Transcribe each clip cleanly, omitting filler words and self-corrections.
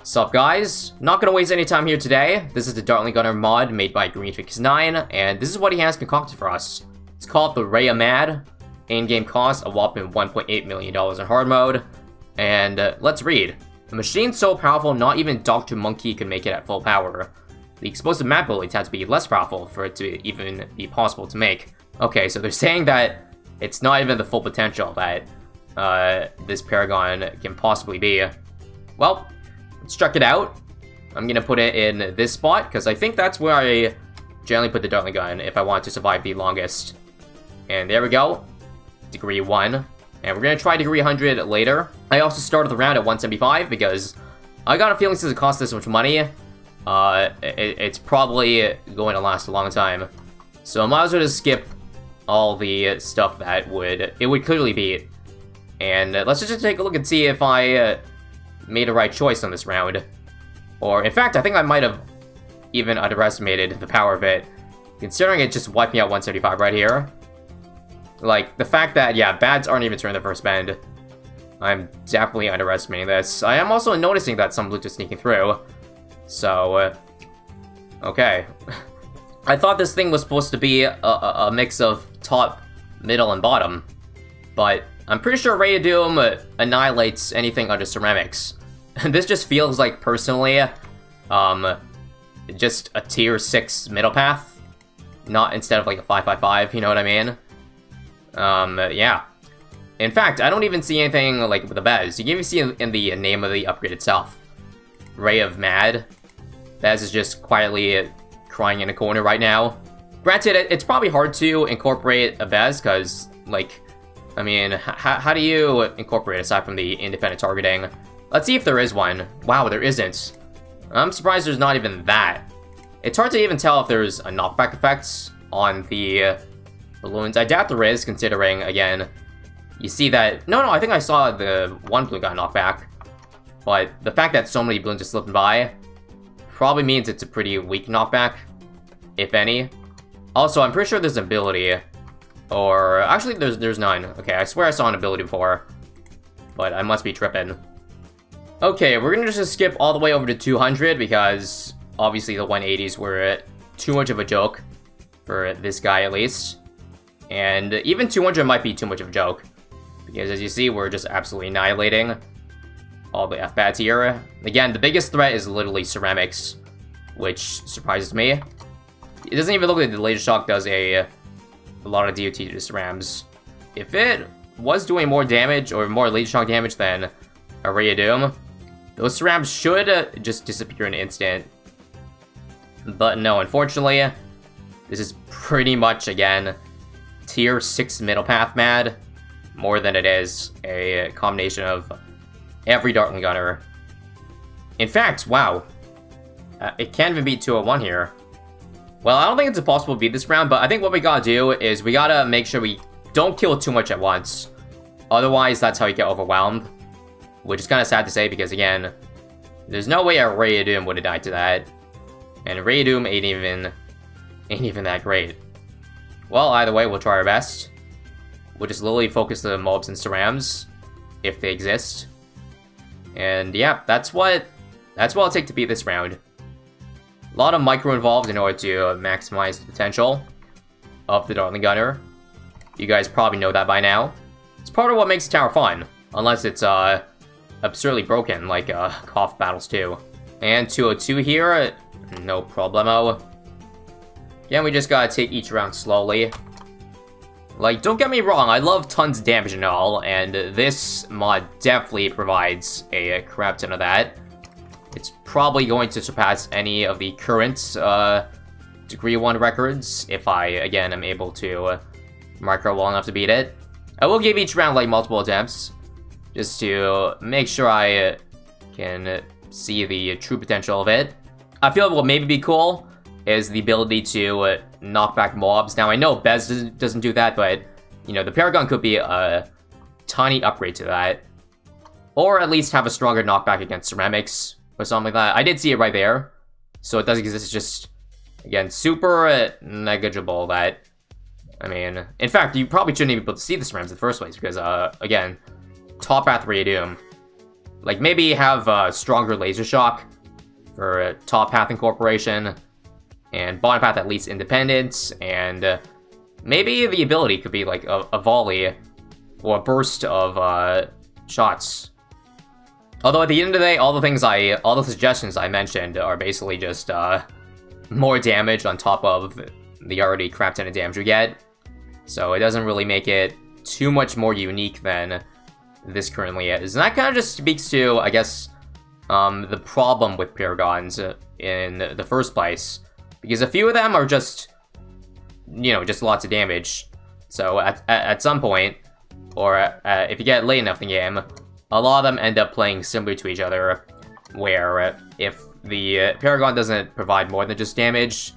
Sup guys, not gonna waste any time here today. This is the Dartling Gunner mod made by Green9, and this is what he has concocted for us. It's called the Ray of Mad. In-game cost a whopping $1.8 million in hard mode. And let's read. The machine's so powerful not even Dr. Monkey can make it at full power. The explosive map bullets had to be less powerful for it to even be possible to make. Okay, so they're saying that it's not even the full potential that this Paragon can possibly be. Well, let's check it out. I'm gonna put it in this spot, because I think that's where I generally put the Dartling gun if I want to survive the longest. And there we go. Degree 1. And we're gonna try degree 100 later. I also started the round at 175, because I got a feeling since it costs this much money, it's probably going to last a long time. So I might as well just skip all the stuff that it would clearly beat. And let's just take a look and see if I made a right choice on this round. Or, in fact, I think I might have even underestimated the power of it, considering it just wiped me out 175 right here. Like, the fact that, yeah, bads aren't even turning the first bend. I'm definitely underestimating this. I am also noticing that some loot is sneaking through. So, okay. I thought this thing was supposed to be a mix of top, middle, and bottom. But I'm pretty sure Ray of Doom annihilates anything under ceramics. And this just feels like, personally, just a tier 6 middle path. Not instead of like a 555, you know what I mean? Yeah. In fact, I don't even see anything like with the Bez. You can even see in the name of the upgrade itself. Ray of Mad. Bez is just quietly crying in a corner right now. Granted, it's probably hard to incorporate a Bez, because, like, I mean, how do you incorporate aside from the independent targeting? Let's see if there is one. Wow, there isn't. I'm surprised there's not even that. It's hard to even tell if there's a knockback effect on the balloons. I doubt there is, considering, again, you see that... No, I think I saw the one balloon got knocked back. But the fact that so many balloons are slipping by probably means it's a pretty weak knockback, if any. Also, I'm pretty sure there's an ability. Or, actually, there's none. Okay, I swear I saw an ability before. But I must be tripping. Okay, we're gonna just skip all the way over to 200, because obviously the 180s were too much of a joke. For this guy, at least. And even 200 might be too much of a joke. Because as you see, we're just absolutely annihilating all the F-Bats here. Again, the biggest threat is literally ceramics, which surprises me. It doesn't even look like the laser shock does a lot of DOT to the cerams. If it was doing more damage or more laser shock damage than a Ray of Doom, those cerams should just disappear in an instant. But no, unfortunately, this is pretty much, again, tier 6 middle path mad, more than it is a combination of every Dartling Gunner. In fact, wow, it can't even beat 201 here. Well, I don't think it's impossible to beat this round, but I think what we gotta do is we gotta make sure we don't kill too much at once. Otherwise, that's how you get overwhelmed. Which is kind of sad to say, because again, there's no way a Ray of Doom would have died to that. And Ray of Doom ain't even that great. Well, either way, we'll try our best. We'll just literally focus the mobs and cerams, if they exist. And yeah, that's what it'll take to beat this round. A lot of micro involved in order to maximize the potential of the Dartling Gunner. You guys probably know that by now. It's part of what makes the tower fun, unless it's absurdly broken, like KOF Battles 2. And 202 here, no problemo. Again, we just gotta take each round slowly. Like, don't get me wrong, I love tons of damage and all, and this mod definitely provides a crap ton of that. It's probably going to surpass any of the current degree 1 records, if I, again, am able to micro well enough to beat it. I will give each round, like, multiple attempts, just to make sure I can see the true potential of it. I feel like what maybe be cool is the ability to knock back mobs. Now, I know Bez doesn't do that, but, you know, the Paragon could be a tiny upgrade to that. Or at least have a stronger knockback against ceramics, or something like that. I did see it right there, so it does exist. It's just, again, super negligible that, I mean, in fact, you probably shouldn't even be able to see the ceramics in the first place, because, again, top path Ray of Doom. Like, maybe have stronger laser shock for top path incorporation, and bottom path at least independence, and maybe the ability could be like a volley or a burst of shots. Although at the end of the day, all the suggestions I mentioned are basically just more damage on top of the already crap ton of damage you get. So it doesn't really make it too much more unique than this currently is. And that kind of just speaks to, I guess, the problem with Paragons in the first place. Because a few of them are just, you know, just lots of damage. So at some point, or if you get late enough in the game, a lot of them end up playing similar to each other, where if the Paragon doesn't provide more than just damage,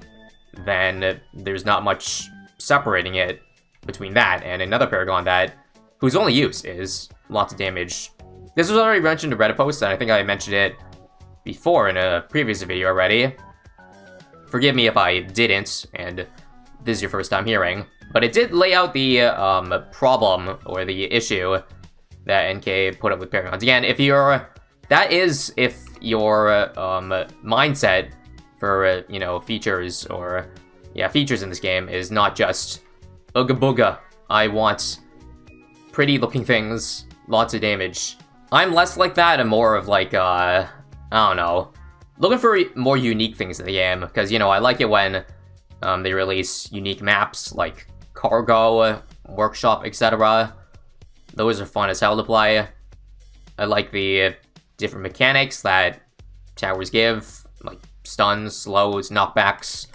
then there's not much separating it between that and another Paragon whose only use is lots of damage. This was already mentioned in a Reddit post, and I think I mentioned it before in a previous video already. Forgive me if I didn't, and this is your first time hearing, but it did lay out the problem or the issue that NK put up with Paragons. Again, if your mindset for you know, features or features in this game is not just ooga booga, I want pretty looking things, lots of damage. I'm less like that and more of like I don't know, looking for more unique things in the game, because, you know, I like it when they release unique maps like Cargo, Workshop, etc. Those are fun as hell to play. I like the different mechanics that towers give, like stuns, slows, knockbacks.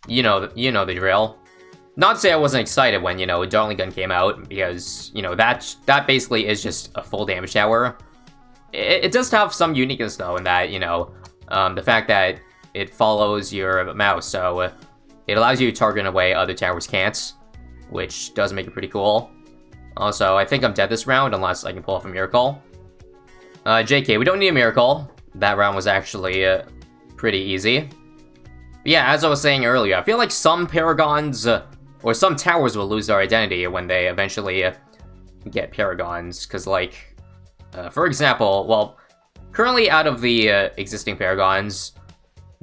You know the drill. Not to say I wasn't excited when, you know, Dartling Gun came out, because, you know, that basically is just a full damage tower. It does have some uniqueness, though, in that, you know, the fact that it follows your mouse, so it allows you to target in a way other towers can't, which does make it pretty cool. Also, I think I'm dead this round, unless I can pull off a miracle. JK, we don't need a miracle. That round was actually pretty easy. But yeah, as I was saying earlier, I feel like some Paragons, or some towers will lose their identity when they eventually get Paragons, because, like, for example, well, currently out of the existing Paragons,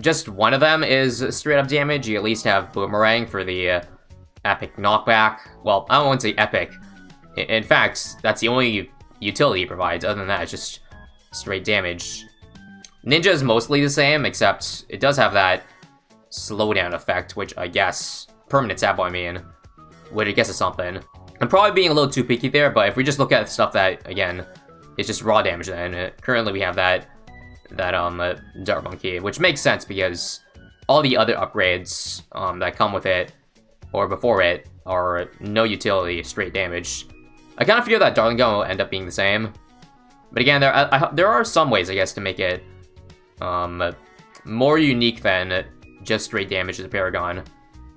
just one of them is straight up damage. You at least have Boomerang for the epic knockback. Well, I don't want to say epic. In fact, that's the only utility it provides. Other than that, it's just straight damage. Ninja is mostly the same, except it does have that slowdown effect, which I guess, permanent tap, I mean, which I guess is something. I'm probably being a little too picky there, but if we just look at stuff that, again, is just raw damage, then currently we have that Dart Monkey, which makes sense because all the other upgrades that come with it, or before it, are no utility, straight damage. I kind of feel that Dartling Gun will end up being the same. But again, there are some ways, I guess, to make it more unique than just straight damage as a Paragon.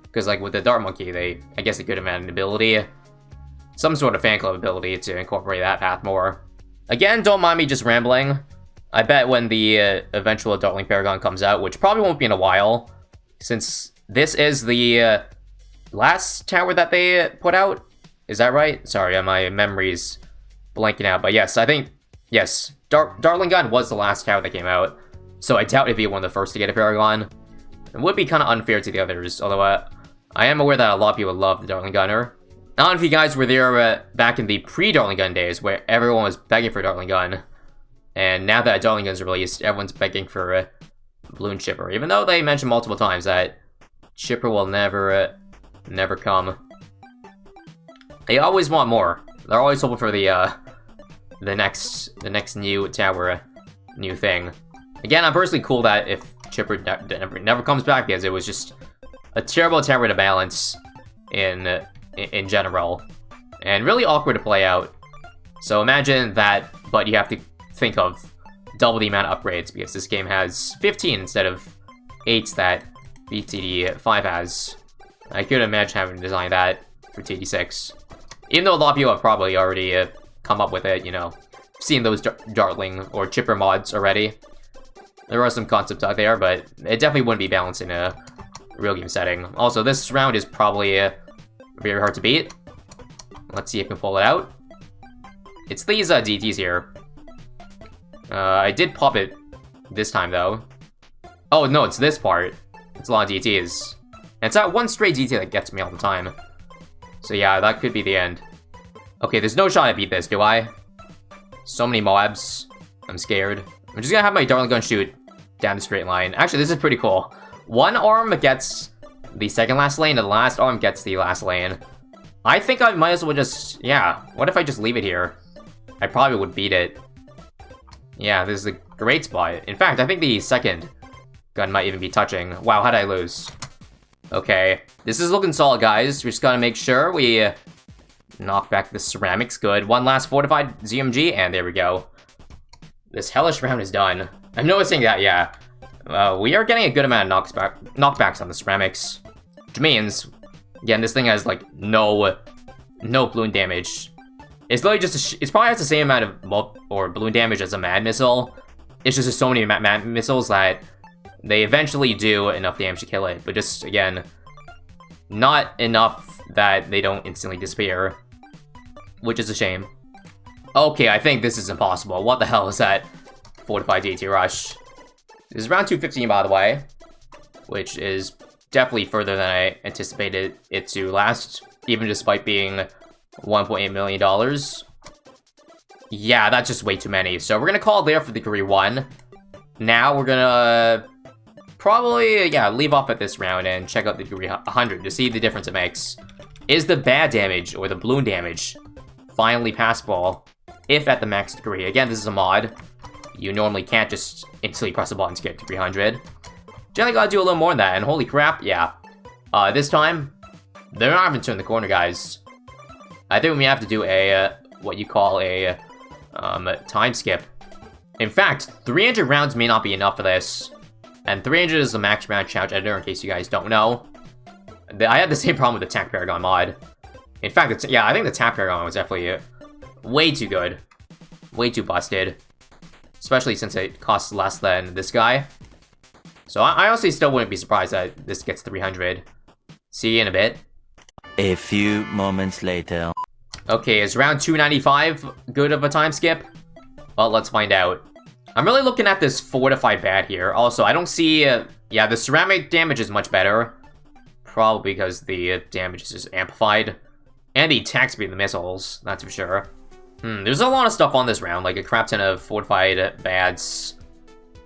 Because, like, with the Dart Monkey, I guess they could have had an ability, some sort of fan club ability to incorporate that path more. Again, don't mind me just rambling. I bet when the eventual Dartling Paragon comes out, which probably won't be in a while, since this is the last tower that they put out. Is that right? Sorry, my memory's blanking out. But yes, I think, yes, Dartling Gun was the last tower that came out. So I doubt it'd be one of the first to get a Paragon. It would be kind of unfair to the others, although I am aware that a lot of people love the Dartling Gunner. I don't know if you guys were there back in the pre-Dartling Gun days, where everyone was begging for Dartling Gun. And now that Dartling Gun's released, everyone's begging for Bloon Chipper, even though they mentioned multiple times that Chipper will never come. They always want more. They're always hoping for the next new tower, new thing. Again, I'm personally cool that if Chipper never comes back, because it was just a terrible tower to balance in general, and really awkward to play out. So imagine that, but you have to think of double the amount of upgrades, because this game has 15 instead of 8 that BTD 5 has. I couldn't imagine having to design that for TD6. Even though a lot of people have probably already come up with it, you know, seen those Dartling or Chipper mods already. There are some concepts out there, but it definitely wouldn't be balanced in a real game setting. Also, this round is probably very hard to beat. Let's see if we can pull it out. It's these DTs here. I did pop it this time, though. Oh, no, it's this part. It's a lot of DTs. And it's that one straight DT that gets me all the time. So yeah, that could be the end. Okay, there's no shot I beat this, do I? So many Moabs. I'm scared. I'm just gonna have my Dartling gun shoot down the straight line. Actually, this is pretty cool. One arm gets the second last lane, and the last arm gets the last lane. I think I might as well just... Yeah, what if I just leave it here? I probably would beat it. Yeah, this is a great spot. In fact, I think the second gun might even be touching. Wow, how'd I lose? Okay, this is looking solid, guys. We just gotta make sure we knock back the ceramics. Good. One last fortified ZMG, and there we go. This hellish round is done. I'm noticing that, yeah. We are getting a good amount of knockbacks on the ceramics. Which means, again, this thing has, like, no balloon damage. It's literally just it probably has the same amount of balloon damage as a Mad Missile. It's just so many Mad Missiles that they eventually do enough damage to kill it. But just, again, not enough that they don't instantly disappear. Which is a shame. Okay, I think this is impossible. What the hell is that? Fortified DT Rush. This is round 215, by the way. Which is definitely further than I anticipated it to last. Even despite being $1.8 million. Yeah, that's just way too many. So we're gonna call it there for degree 1. Now we're gonna probably, yeah, leave off at this round and check out the degree 100 to see the difference it makes. Is the bad damage, or the balloon damage, finally passable, if at the max degree? Again, this is a mod. You normally can't just instantly press a button to get to 300. Generally gotta do a little more than that, and holy crap, yeah. This time, they're not even turning the corner, guys. I think we have to do a, what you call a, time skip. In fact, 300 rounds may not be enough for this. And 300 is the max round challenge editor, in case you guys don't know. I had the same problem with the Tank Paragon mod. In fact, yeah, I think the Tank Paragon was definitely way too good. Way too busted. Especially since it costs less than this guy. So I honestly still wouldn't be surprised that this gets 300. See you in a bit. A few moments later. Okay, is round 295 good of a time skip? Well, let's find out. I'm really looking at this fortified bad here. Also, I don't see... yeah, the ceramic damage is much better. Probably because the damage is just amplified. And the attack speed of the missiles, that's for sure. There's a lot of stuff on this round, like a crap ton of fortified bads.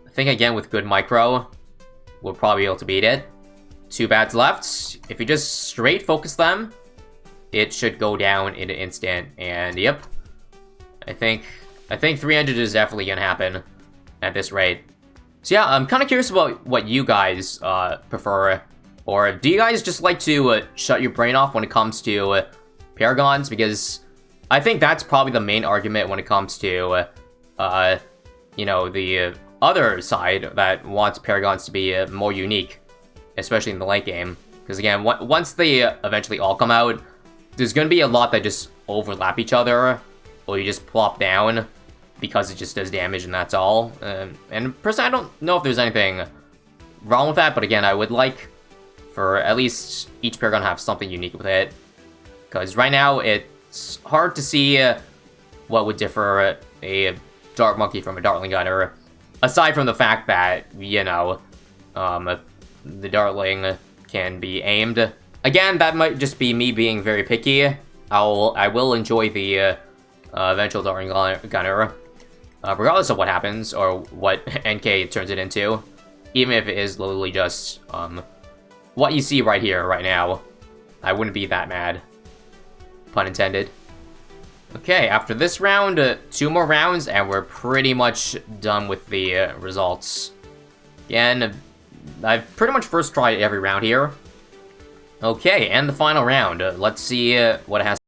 I think, again, with good micro, we'll probably be able to beat it. 2 bads left. If you just straight focus them, it should go down in an instant. And, yep. I think 300 is definitely gonna happen at this rate. So yeah, I'm kind of curious about what you guys prefer. Or do you guys just like to shut your brain off when it comes to Paragons? Because I think that's probably the main argument when it comes to, you know, the other side that wants Paragons to be more unique, especially in the late game. Because again, once they eventually all come out, there's going to be a lot that just overlap each other, or you just plop down because it just does damage and that's all. And personally, I don't know if there's anything wrong with that, but again, I would like for at least each Paragon to have something unique with it. Because right now, it's hard to see what would differ a Dart Monkey from a Dartling Gunner, aside from the fact that, you know, the Dartling can be aimed. Again, that might just be me being very picky. I will enjoy the eventual Dartling Gunner, regardless of what happens, or what NK turns it into. Even if it is literally just what you see right here, right now. I wouldn't be that mad. Pun intended. Okay, after this round, 2 more rounds, and we're pretty much done with the results. Again, I've pretty much first tried every round here. Okay, and the final round. Let's see what it has